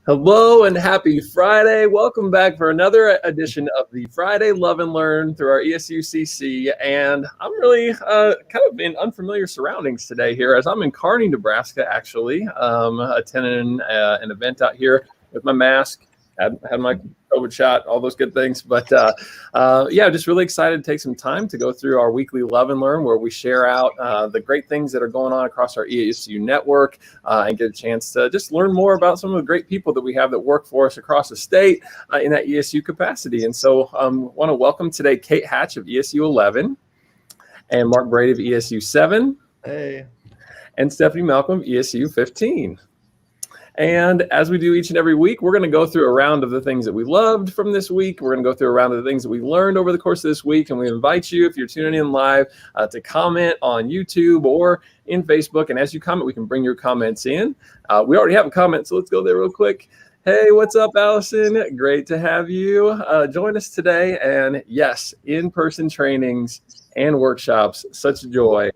Hello and happy Friday. Welcome back for another edition of the Friday Love and Learn through our ESU CC. And I'm really kind of in unfamiliar surroundings today here as I'm in Kearney, Nebraska, actually, attending an event out here with my mask. Had my COVID shot, all those good things. But yeah, just really excited to take some time to go through our weekly Love and Learn where we share out the great things that are going on across our ESU network and get a chance to just learn more about some of the great people that we have that work for us across the state in that ESU capacity. And so I want to welcome today Kate Hatch of ESU 11 and Mark Brady of ESU 7. Hey. And Stephanie Malcolm of ESU 15. And as we do each and every week, we're going to go through a round of the things that we loved from this week. We're going to go through a round of the things that we learned over the course of this week. And we invite you, if you're tuning in live, to comment on YouTube or in Facebook. And as you comment, we can bring your comments in. We already have a comment, so let's go there real quick. Hey, what's up, Allison? Great to have you join us today. And yes, in-person trainings and workshops, such a joy.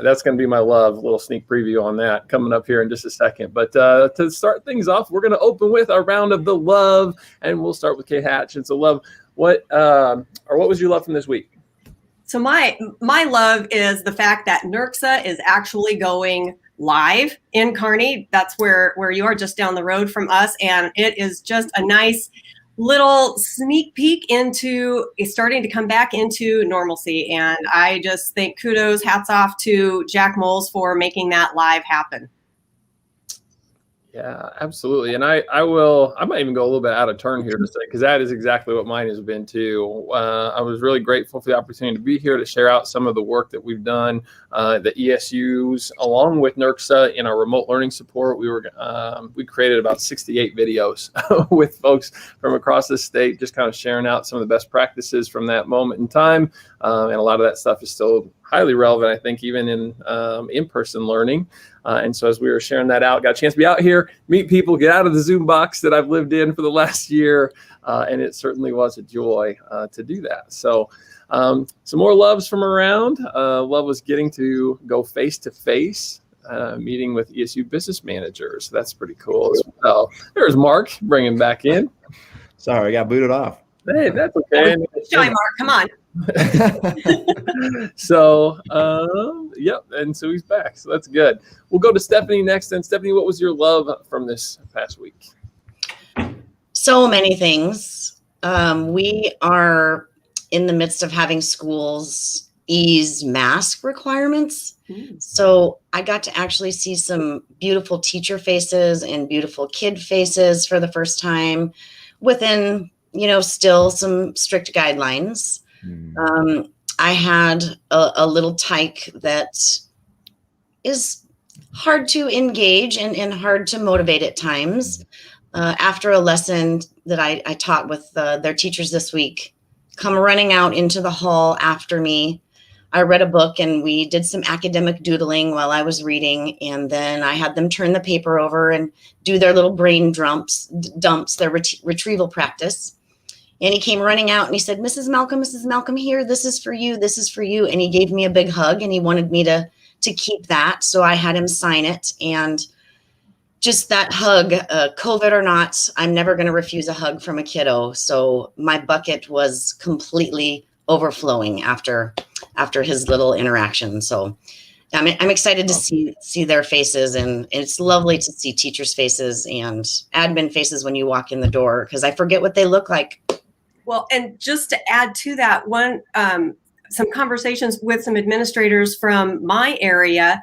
That's going to be my love, little sneak preview on that coming up here in just a second. But to start things off, we're going to open with our round of the love, and we'll start with Kate Hatch. And so, love, what was your love from this week? So my love is the fact that NERCSA is actually going live in Kearney. That's where you are, just down the road from us, and it is just a nice little sneak peek into starting to come back into normalcy. And I just think kudos, hats off to Jack Moles for making that live happen. Yeah, absolutely. And I might even go a little bit out of turn here to say, because that is exactly what mine has been too. I was really grateful for the opportunity to be here to share out some of the work that we've done, the ESUs, along with NERCSA in our remote learning support. We created about 68 videos with folks from across the state, just kind of sharing out some of the best practices from that moment in time. And a lot of that stuff is still highly relevant, I think, even in in-person learning. And so as we were sharing that out, got a chance to be out here, meet people, get out of the Zoom box that I've lived in for the last year. And it certainly was a joy to do that. So some more loves from around. Love was getting to go face-to-face, meeting with ESU business managers. That's pretty cool as well. There's Mark, bringing back in. Sorry, I got booted off. Hey, that's okay. Shy Mark, come on. So, yep, and so he's back. So that's good. We'll go to Stephanie next. And Stephanie, what was your love from this past week? So many things. We are in the midst of having schools ease mask requirements. So I got to actually see some beautiful teacher faces and beautiful kid faces for the first time within, still some strict guidelines. I had a little tyke that is hard to engage and hard to motivate at times. After a lesson that I taught with their teachers this week, come running out into the hall after me. I read a book and we did some academic doodling while I was reading. And then I had them turn the paper over and do their little brain dumps, their retrieval practice. And he came running out and he said, Mrs. Malcolm, here, this is for you. This is for you. And he gave me a big hug and he wanted me to keep that. So I had him sign it. And just that hug, COVID or not, I'm never going to refuse a hug from a kiddo. So my bucket was completely overflowing after his little interaction. So I'm excited to see their faces, and it's lovely to see teachers' faces and admin faces when you walk in the door, because I forget what they look like. Well, and just to add to that, some conversations with some administrators from my area,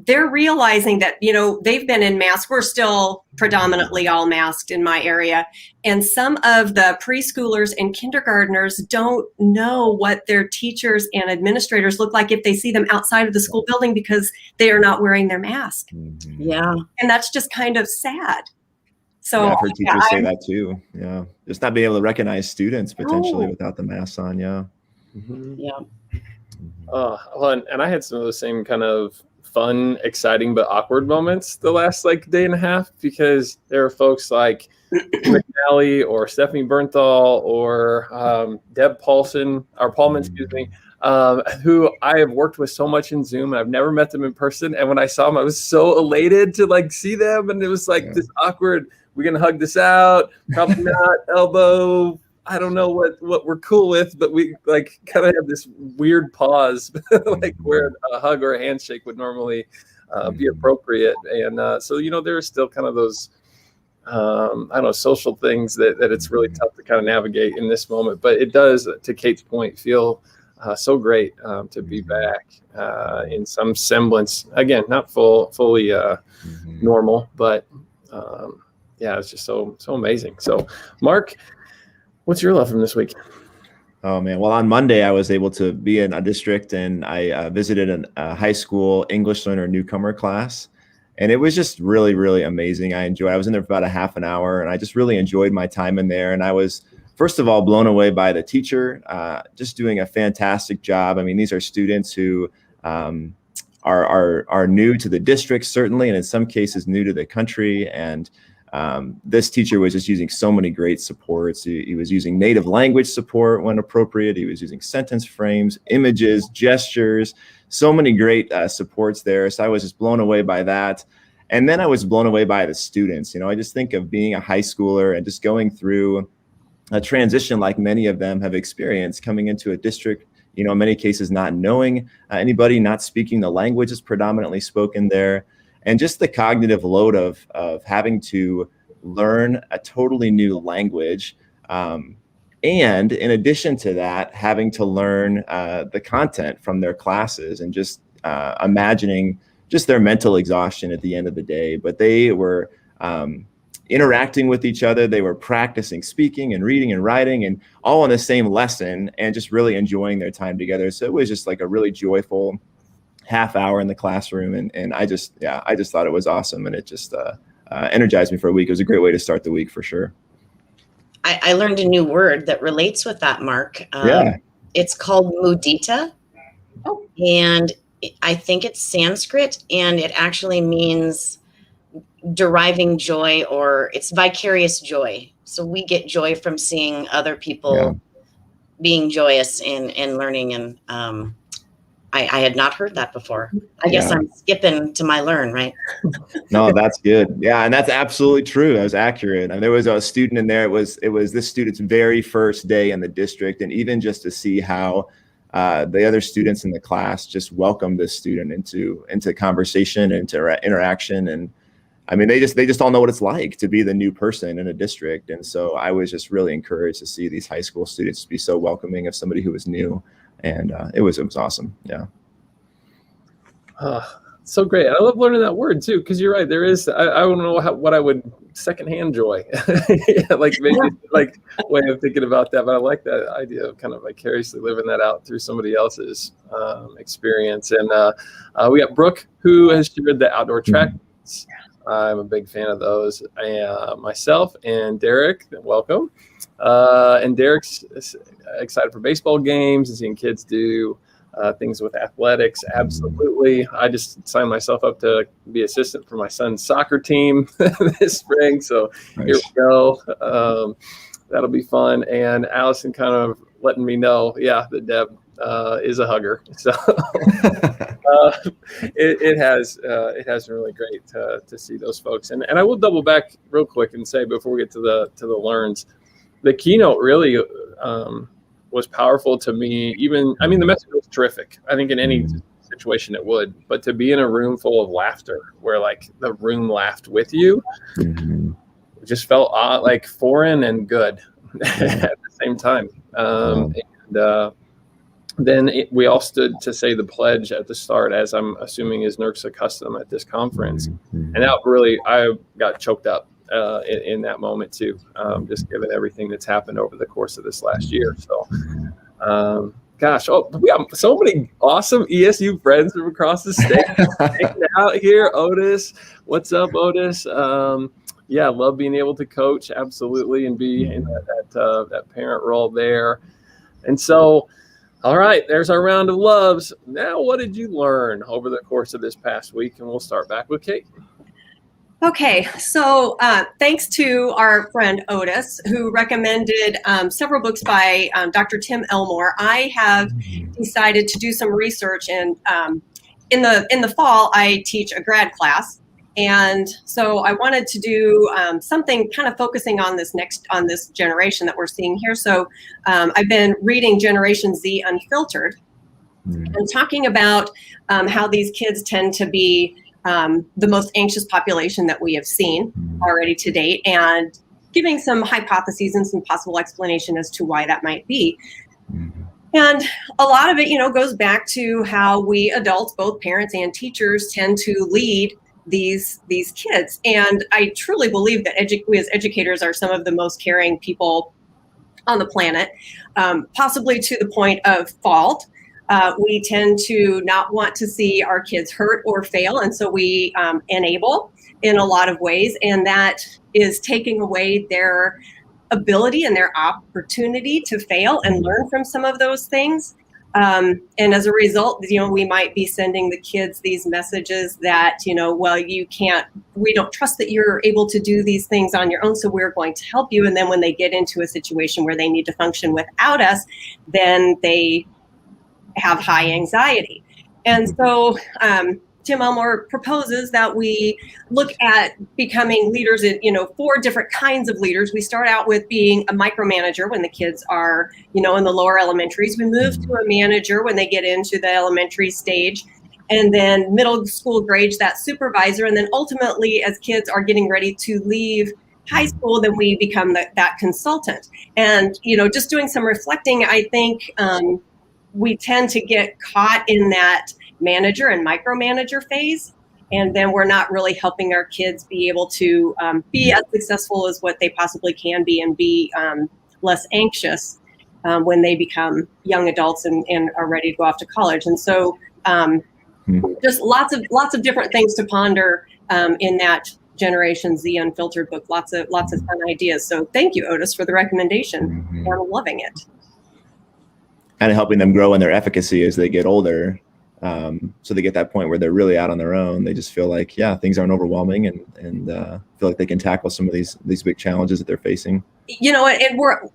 they're realizing that, they've been in masks. We're still predominantly all masked in my area. And some of the preschoolers and kindergartners don't know what their teachers and administrators look like if they see them outside of the school building because they are not wearing their mask. Yeah. And that's just kind of sad. So yeah, I've heard teachers say that too. Yeah. Just not being able to recognize students potentially without the masks on. Yeah. Yeah. Well, and I had some of those same kind of fun, exciting, but awkward moments the last day and a half, because there are folks like McNally or Stephanie Bernthal or Deb Paulson, or Paulman, excuse me, who I have worked with so much in Zoom. I've never met them in person. And when I saw them, I was so elated to like see them. And it was like this awkward, we're going to hug this out. Probably not elbow. I don't know what we're cool with, but we like kind of have this weird pause, like where a hug or a handshake would normally be appropriate. And so, there are still kind of those, I don't know, social things that it's really tough to kind of navigate in this moment. But it does, to Kate's point, feel so great to be back in some semblance. Again, not fully normal, but yeah, it's just so amazing. So, Mark, what's your love from this week? Oh man, well, on Monday I was able to be in a district, and I visited a high school English learner newcomer class, and it was just really, really amazing. I was in there for about a half an hour, and I just really enjoyed my time in there. And I was, first of all, blown away by the teacher, just doing a fantastic job. I mean, these are students who are new to the district, certainly, and in some cases new to the country. And this teacher was just using so many great supports. He was using native language support when appropriate. He was using sentence frames, images, gestures, so many great supports there. So I was just blown away by that. And then I was blown away by the students. I just think of being a high schooler and just going through a transition like many of them have experienced, coming into a district, in many cases not knowing anybody, not speaking the language is predominantly spoken there. And just the cognitive load of having to learn a totally new language. And in addition to that, having to learn the content from their classes, and just imagining just their mental exhaustion at the end of the day. But they were interacting with each other. They were practicing speaking and reading and writing, and all in the same lesson, and just really enjoying their time together. So it was just like a really joyful half hour in the classroom, and I just thought it was awesome, and it just energized me for a week. It was a great way to start the week for sure. I learned a new word that relates with that, Mark. Yeah, it's called mudita, and I think it's Sanskrit, and it actually means deriving joy, or it's vicarious joy. So we get joy from seeing other people being joyous in learning, and I had not heard that before. I guess I'm skipping to my learn, right? No, that's good. Yeah, and that's absolutely true. That was accurate. And there was a student in there. It was this student's very first day in the district, and even just to see how the other students in the class just welcomed this student into conversation, into interaction, and I mean, they just all know what it's like to be the new person in a district. And so I was just really encouraged to see these high school students be so welcoming of somebody who was new. And it was awesome. Yeah. So great. I love learning that word too, because you're right. There is, I don't know what I would secondhand joy, like maybe like way of thinking about that. But I like that idea of kind of vicariously living that out through somebody else's experience. And we got Brooke, who has shared the outdoor track. I'm a big fan of those. Myself and Derek, welcome. And Derek's excited for baseball games and seeing kids do things with athletics. Absolutely. I just signed myself up to be assistant for my son's soccer team this spring. So nice. Here we go. That'll be fun. And Allison kind of letting me know, that Deb is a hugger. So it has been really great to see those folks. And I will double back real quick and say, before we get to the learns, the keynote really was powerful to me. Even, I mean, the message was terrific. I think in any situation it would, but to be in a room full of laughter where like the room laughed with you, it just felt like foreign and good at the same time. Then we all stood to say the pledge at the start, as I'm assuming is NERC's custom at this conference. And that really, I got choked up in that moment too, just given everything that's happened over the course of this last year. So, we have so many awesome ESU friends from across the state hanging out here. Otis, what's up, Otis? Love being able to coach, absolutely, and be in that parent role there. And so, all right, there's our round of loves. Now, what did you learn over the course of this past week? And we'll start back with Kate. Okay, so thanks to our friend Otis, who recommended several books by Dr. Tim Elmore. I have decided to do some research, and in the fall, I teach a grad class, and so I wanted to do something kind of focusing on this generation that we're seeing here. So I've been reading Generation Z Unfiltered, and talking about how these kids tend to be the most anxious population that we have seen already to date, and giving some hypotheses and some possible explanation as to why that might be. And a lot of it, goes back to how we adults, both parents and teachers, tend to lead these kids. And I truly believe that we as educators are some of the most caring people on the planet, possibly to the point of fault. We tend to not want to see our kids hurt or fail, and so we enable in a lot of ways, and that is taking away their ability and their opportunity to fail and learn from some of those things. And as a result, we might be sending the kids these messages that, well, we don't trust that you're able to do these things on your own, so we're going to help you. And then when they get into a situation where they need to function without us, then they have high anxiety. And so Tim Elmore proposes that we look at becoming leaders in, 4 different kinds of leaders. We start out with being a micromanager when the kids are, in the lower elementaries. We move to a manager when they get into the elementary stage, and then middle school grades, that supervisor. And then ultimately, as kids are getting ready to leave high school, then we become that consultant. And, just doing some reflecting, I think we tend to get caught in that manager and micromanager phase, and then we're not really helping our kids be able to be as successful as what they possibly can be, and be less anxious when they become young adults and are ready to go off to college. And so just lots of different things to ponder in that Generation Z Unfiltered book. Lots of fun ideas. So thank you, Otis, for the recommendation. I'm loving it. And helping them grow in their efficacy as they get older. So they get that point where they're really out on their own. They just feel like, things aren't overwhelming, and feel like they can tackle some of these big challenges that they're facing. And we're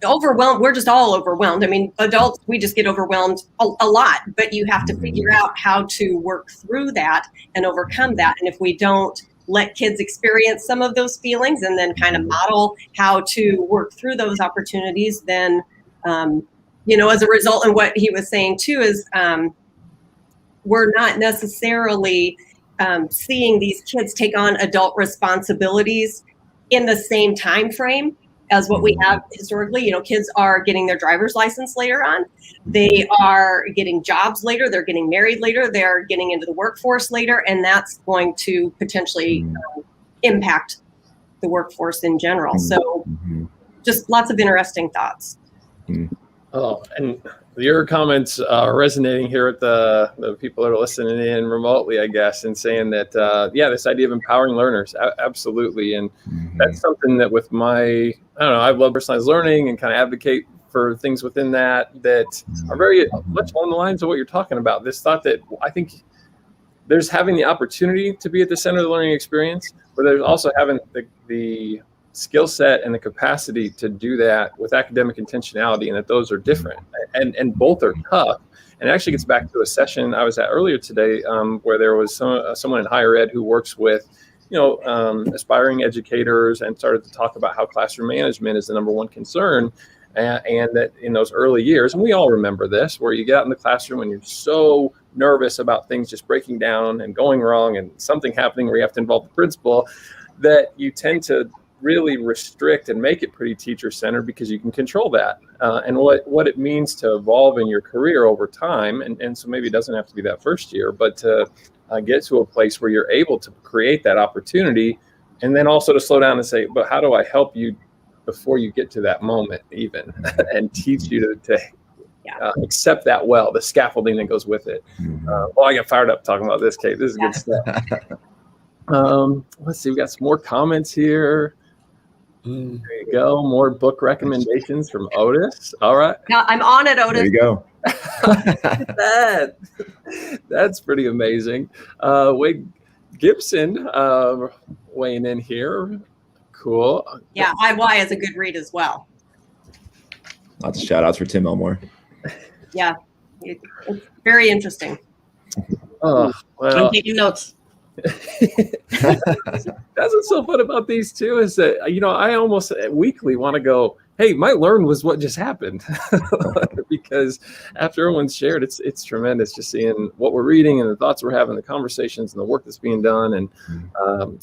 overwhelmed. We're just all overwhelmed. I mean, adults, we just get overwhelmed a lot, but you have to figure out how to work through that and overcome that. And if we don't let kids experience some of those feelings and then kind of model how to work through those opportunities, then as a result, and what he was saying too is we're not necessarily seeing these kids take on adult responsibilities in the same time frame as what we have historically. Kids are getting their driver's license later on. They are getting jobs later. They're getting married later. They're getting into the workforce later, and that's going to potentially impact the workforce in general. So just lots of interesting thoughts. Oh, and your comments are resonating here with the people that are listening in remotely, I guess, and saying that, this idea of empowering learners, absolutely. And that's something that with I love personalized learning and kind of advocate for things within that are very much along the lines of what you're talking about. This thought that I think there's having the opportunity to be at the center of the learning experience, but there's also having the skill set and the capacity to do that with academic intentionality, and that those are different, and both are tough. And it actually gets back to a session I was at earlier today, where there was someone in higher ed who works with aspiring educators, and started to talk about how classroom management is the number one concern, and that in those early years, and we all remember this, where you get out in the classroom and you're so nervous about things just breaking down and going wrong and something happening where you have to involve the principal, that you tend to really restrict and make it pretty teacher-centered, because you can control that and what it means to evolve in your career over time. And so maybe it doesn't have to be that first year, but to get to a place where you're able to create that opportunity, and then also to slow down and say, but how do I help you before you get to that moment even, and teach you to accept that the scaffolding that goes with it. I got fired up talking about this, Kate. This is good stuff. Let's see, we got some more comments here. There you go. More book recommendations from Otis. All right. Now I'm on it, Otis. There you go. That's pretty amazing. Gibson weighing in here. Cool. Yeah, IY is a good read as well. Lots of shout outs for Tim Elmore. Yeah, it's very interesting. Oh, well, I'm taking notes. that's what's so fun about these two is that, I almost weekly want to go, hey, my learn was what just happened. Because after everyone's shared, it's tremendous just seeing what we're reading and the thoughts we're having, the conversations and the work that's being done. And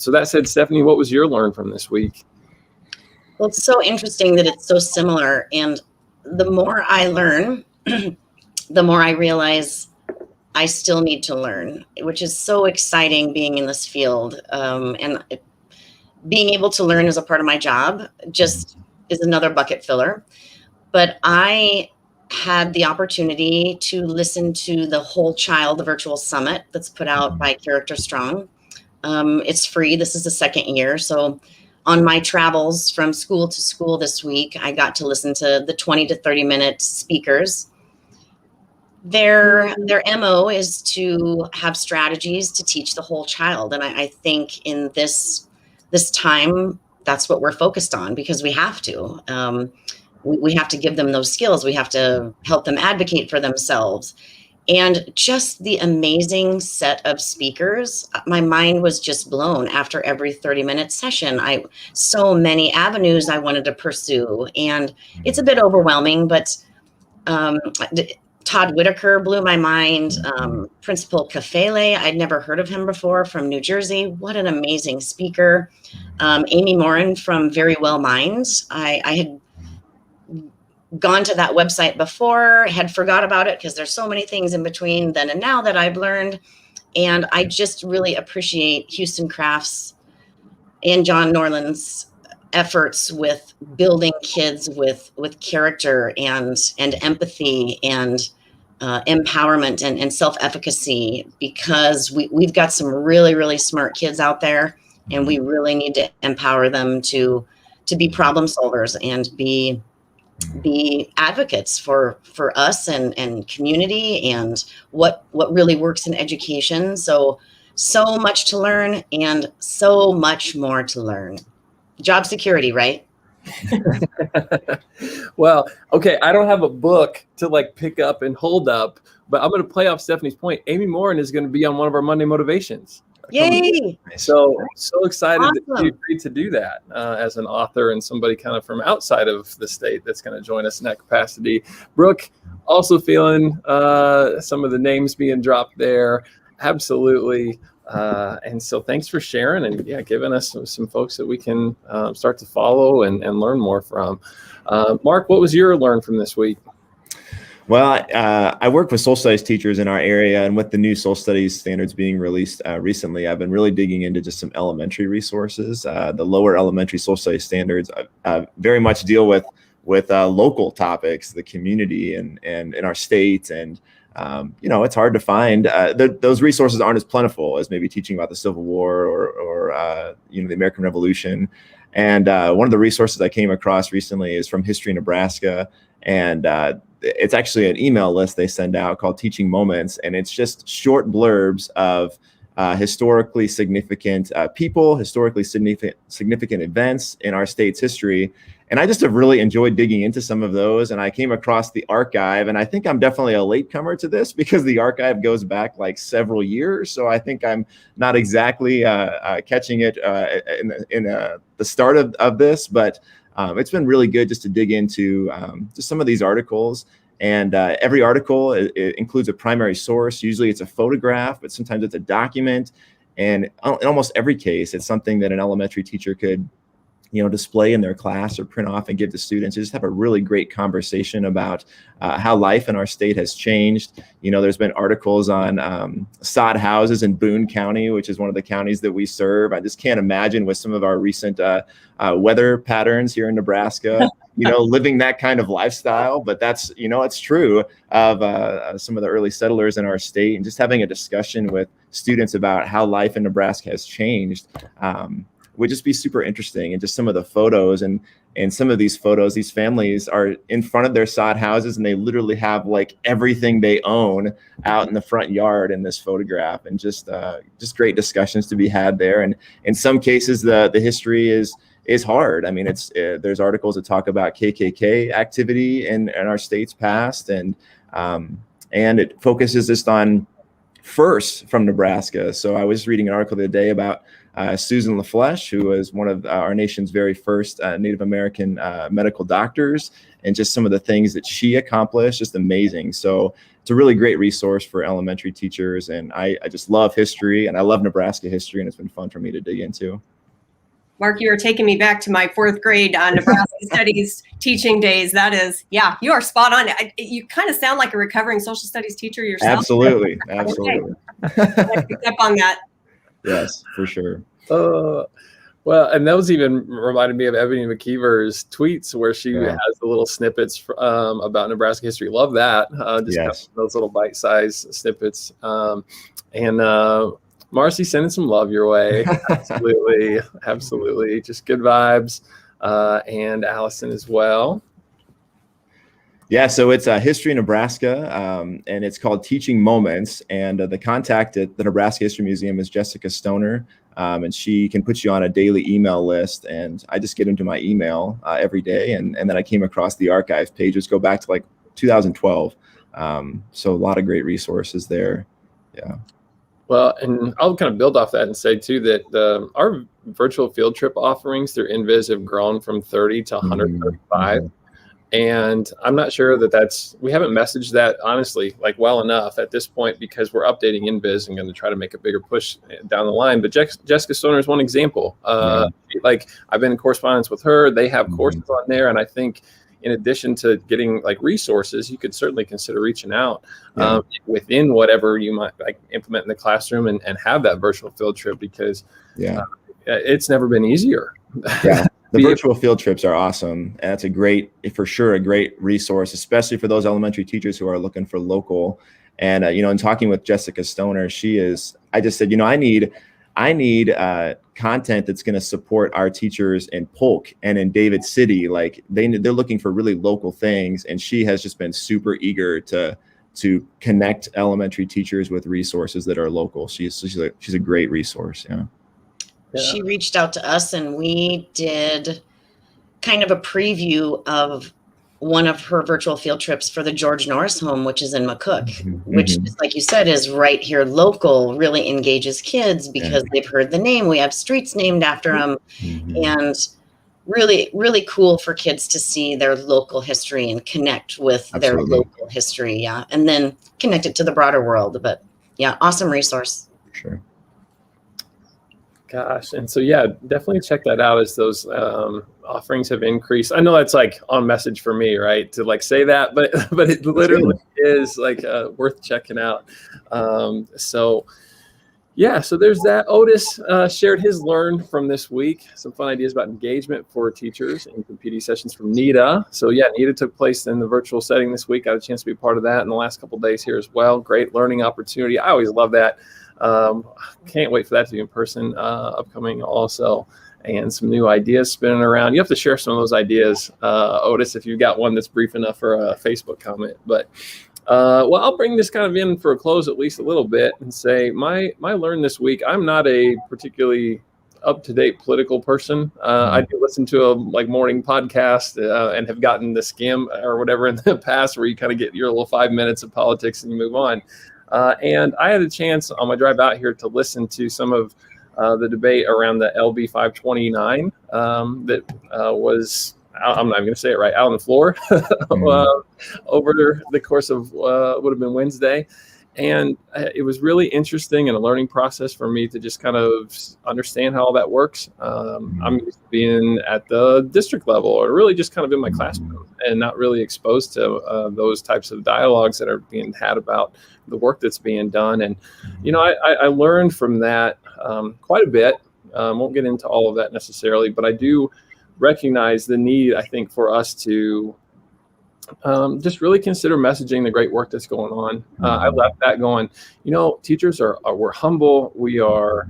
so that said, Stephanie, what was your learn from this week? Well, it's so interesting that it's so similar. And the more I learn, the more I realize I still need to learn, which is so exciting being in this field. And being able to learn as a part of my job just is another bucket filler. But I had the opportunity to listen to the Whole Child Virtual Summit that's put out by Character Strong. It's free. This is the second year. So on my travels from school to school this week, I got to listen to the 20 to 30 minute speakers. Their MO is to have strategies to teach the whole child. And I think in this time, that's what we're focused on, because we have to. We have to give them those skills. We have to help them advocate for themselves. And just the amazing set of speakers, my mind was just blown after every 30-minute session. So many avenues I wanted to pursue. And it's a bit overwhelming, but Todd Whitaker blew my mind. Principal Kafele, I'd never heard of him before, from New Jersey. What an amazing speaker. Amy Morin from Very Well Minds. I had gone to that website before, had forgot about it because there's so many things in between then and now that I've learned. And I just really appreciate Houston Crafts and John Norland's efforts with building kids with character and empathy and empowerment and self-efficacy, because we've got some really, really smart kids out there, and we really need to empower them to be problem solvers and be advocates for us and community and what really works in education. So much to learn and so much more to learn. Job security, right? Well, okay, I don't have a book to pick up and hold up, but I'm going to play off Stephanie's point. Amy Morin is going to be on one of our Monday motivations. Yay! So excited Awesome. that you agreed to do that as an author and somebody kind of from outside of the state that's going to join us in that capacity. Brooke, also feeling some of the names being dropped there. Absolutely. And so thanks for sharing and giving us some folks that we can start to follow and learn more from. Mark, what was your learn from this week? Well, I work with social studies teachers in our area, and with the new social studies standards being released recently, I've been really digging into just some elementary resources. The lower elementary social studies standards very much deal with local topics, the community and in our state. And it's hard to find. Those resources aren't as plentiful as maybe teaching about the Civil War or the American Revolution. And one of the resources I came across recently is from History Nebraska, and it's actually an email list they send out called Teaching Moments, and it's just short blurbs of historically significant people, historically significant events in our state's history. And I just have really enjoyed digging into some of those. And I came across the archive, and I think I'm definitely a latecomer to this because the archive goes back several years. So I think I'm not exactly catching it in the start of this, but it's been really good just to dig into just some of these articles. And every article it includes a primary source. Usually it's a photograph, but sometimes it's a document. And in almost every case, it's something that an elementary teacher could display in their class or print off and give to students. Just have a really great conversation about how life in our state has changed. There's been articles on sod houses in Boone County, which is one of the counties that we serve. I just can't imagine with some of our recent weather patterns here in Nebraska, living that kind of lifestyle. But that's, it's true of some of the early settlers in our state, and just having a discussion with students about how life in Nebraska has changed. would just be super interesting. And just some of the photos and some of these photos, these families are in front of their sod houses and they literally have like everything they own out in the front yard in this photograph, and just great discussions to be had there. And in some cases, the history is hard. I mean, there's articles that talk about KKK activity in our state's past, and it focuses just on first from Nebraska. So I was reading an article the other day about Susan LaFleche, who was one of our nation's very first Native American medical doctors, and just some of the things that she accomplished, just amazing. So it's a really great resource for elementary teachers. And I just love history, and I love Nebraska history, and it's been fun for me to dig into. Mark, you are taking me back to my 4th grade Nebraska Studies teaching days. That is, yeah, you are spot on. You kind of sound like a recovering social studies teacher yourself. Absolutely. Okay. I picked up on that. Yes, for sure. Well, and those even reminded me of Ebony McKeever's tweets where she has the little snippets about Nebraska history. Love that. Just those little bite-sized snippets. And Marcy, sending some love your way. Absolutely. Absolutely. Just good vibes. And Allison as well. Yeah, so it's History Nebraska, and it's called Teaching Moments. And the contact at the Nebraska History Museum is Jessica Stoner, and she can put you on a daily email list. And I just get into my email every day, and then I came across the archive pages, go back to like 2012. So a lot of great resources there. Yeah. Well, and I'll kind of build off that and say too that our virtual field trip offerings through InViz have grown from 30 to 135. Mm-hmm. And I'm not sure we haven't messaged that honestly, like well enough at this point, because we're updating InViz and going to try to make a bigger push down the line. But Jessica Stoner is one example. Like I've been in correspondence with her. They have courses on there. And I think in addition to getting like resources, you could certainly consider reaching out within whatever you might like implement in the classroom and have that virtual field trip, because it's never been easier. Yeah. The virtual field trips are awesome. And that's a great resource, especially for those elementary teachers who are looking for local. And, in talking with Jessica Stoner, I just said, I need content that's going to support our teachers in Polk and in David City. Like they're looking for really local things. And she has just been super eager to connect elementary teachers with resources that are local. She's a great resource. Yeah. She reached out to us, and we did kind of a preview of one of her virtual field trips for the George Norris home, which is in McCook, which, like you said, is right here local, really engages kids because they've heard the name. We have streets named after them, and really, really cool for kids to see their local history and connect with their local history. Yeah. And then connect it to the broader world. But yeah, awesome resource. Sure. Gosh. And so, definitely check that out as those offerings have increased. I know that's like on message for me, right, to like say that, but it literally is like worth checking out. So there's that. Otis shared his learn from this week, some fun ideas about engagement for teachers and some PD sessions from Nita. So Nita took place in the virtual setting this week. Got a chance to be part of that in the last couple of days here as well. Great learning opportunity. I always love that. Can't wait for that to be in person upcoming also, and some new ideas spinning around. You have to share some of those ideas, Otis, if you've got one that's brief enough for a Facebook comment. But I'll bring this kind of in for a close at least a little bit and say my learn this week. I'm not a particularly up-to-date political person. I do listen to a morning podcast and have gotten the skim or whatever in the past where you kind of get your little 5 minutes of politics and you move on. And I had a chance on my drive out here to listen to some of the debate around the LB 529 that was, I'm not even going to say it right, out on the floor over the course of would have been Wednesday. And it was really interesting and a learning process for me to just kind of understand how all that works. I'm used to being at the district level or really just kind of in my classroom and not really exposed to those types of dialogues that are being had about the work that's being done. And, I learned from that quite a bit. Won't get into all of that necessarily, but I do recognize the need, I think, for us to just really consider messaging the great work that's going on. I left that going, teachers we're humble. We are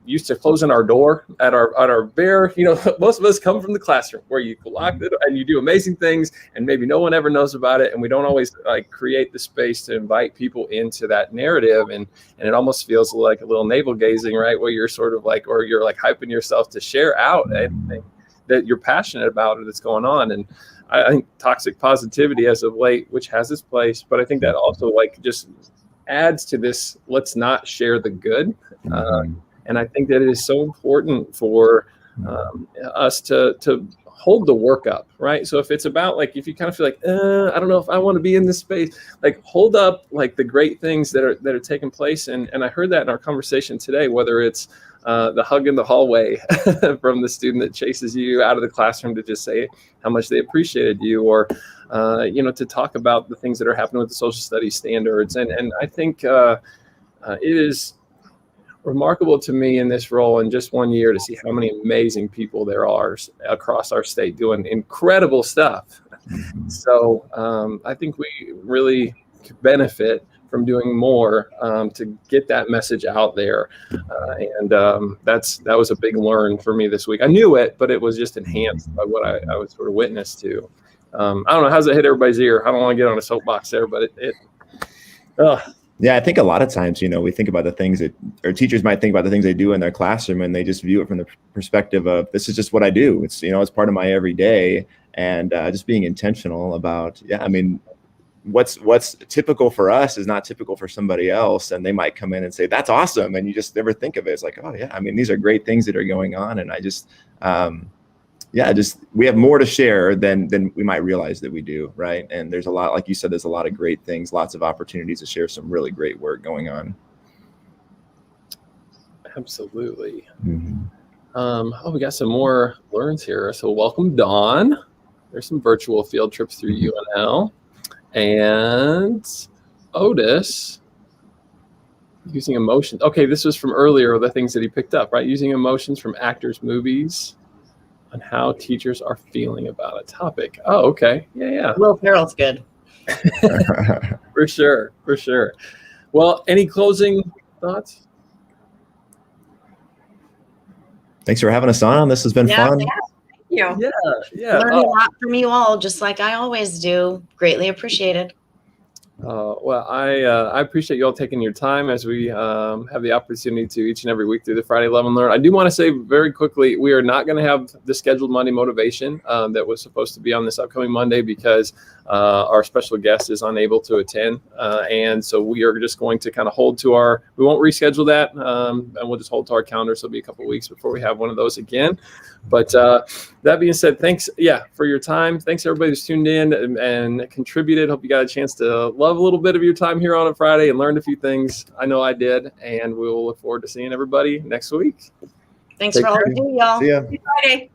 used to closing our door at our bare, most of us come from the classroom where you lock it and you do amazing things and maybe no one ever knows about it. And we don't always like create the space to invite people into that narrative. And it almost feels like a little navel gazing, right? Where you're sort of like, or you're like hyping yourself to share out anything that you're passionate about or that's going on. And I think toxic positivity as of late, which has its place, but I think that also like just adds to this, let's not share the good. And I think that it is so important for us to hold the work up, right? So if it's about like, if you kind of feel like, I don't know if I want to be in this space, like hold up like the great things that are taking place. And I heard that in our conversation today, whether it's the hug in the hallway from the student that chases you out of the classroom to just say how much they appreciated you, or to talk about the things that are happening with the social studies standards. And I think it is remarkable to me in this role in just 1 year to see how many amazing people there are across our state doing incredible stuff. So I think we really could benefit from doing more to get that message out there. And that was a big learn for me this week. I knew it, but it was just enhanced by what I was sort of witness to. I don't know, how's it hit everybody's ear? I don't want to get on a soapbox there, but yeah, I think a lot of times, we think about the things that, or teachers might think about the things they do in their classroom, and they just view it from the perspective of, this is just what I do. It's, it's part of my everyday, and just being intentional about, what's typical for us is not typical for somebody else. And they might come in and say, that's awesome. And you just never think of it. It's like, oh yeah, these are great things that are going on. And I just, we have more to share than we might realize that we do, right? And there's a lot, like you said, there's a lot of great things, lots of opportunities to share some really great work going on. Absolutely. We got some more learns here. So welcome, Dawn. There's some virtual field trips through UNL. And Otis, using emotions. Okay, this was from earlier, the things that he picked up, right? Using emotions from actors' movies on how teachers are feeling about a topic. Oh, okay. Yeah. Will Ferrell's good. For sure. Well, any closing thoughts? Thanks for having us on. This has been fun. Yeah. Learn a lot from you all, just like I always do. Greatly appreciated. Well, I appreciate you all taking your time as we have the opportunity to each and every week through the Friday Love and Learn. I do want to say very quickly, we are not going to have the scheduled Monday motivation that was supposed to be on this upcoming Monday because our special guest is unable to attend. And so we are just going to kind of hold to we won't reschedule that, and we'll just hold to our calendar. So it'll be a couple of weeks before we have one of those again. But that being said, thanks, for your time. Thanks everybody who's tuned in and contributed. Hope you got a chance to love a little bit of your time here on a Friday and learned a few things. I know I did, and we'll look forward to seeing everybody next week. Thanks for all you do, y'all. See ya. Happy Friday.